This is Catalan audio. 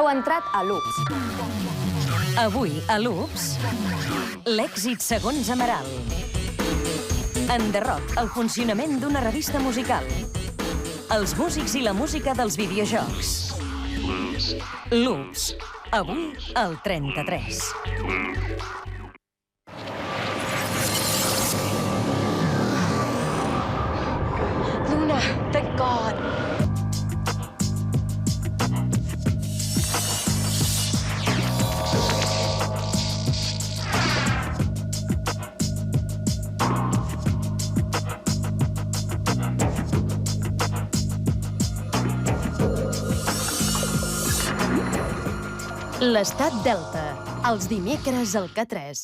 Heu entrat a l'UPS. Avui, a l'UPS, l'èxit segons Amaral. Enderroc, el funcionament d'una revista musical. Els músics i la música dels videojocs. L'UPS, avui al 33. Luna, thank God. L'Estat Delta, els dimecres al K3.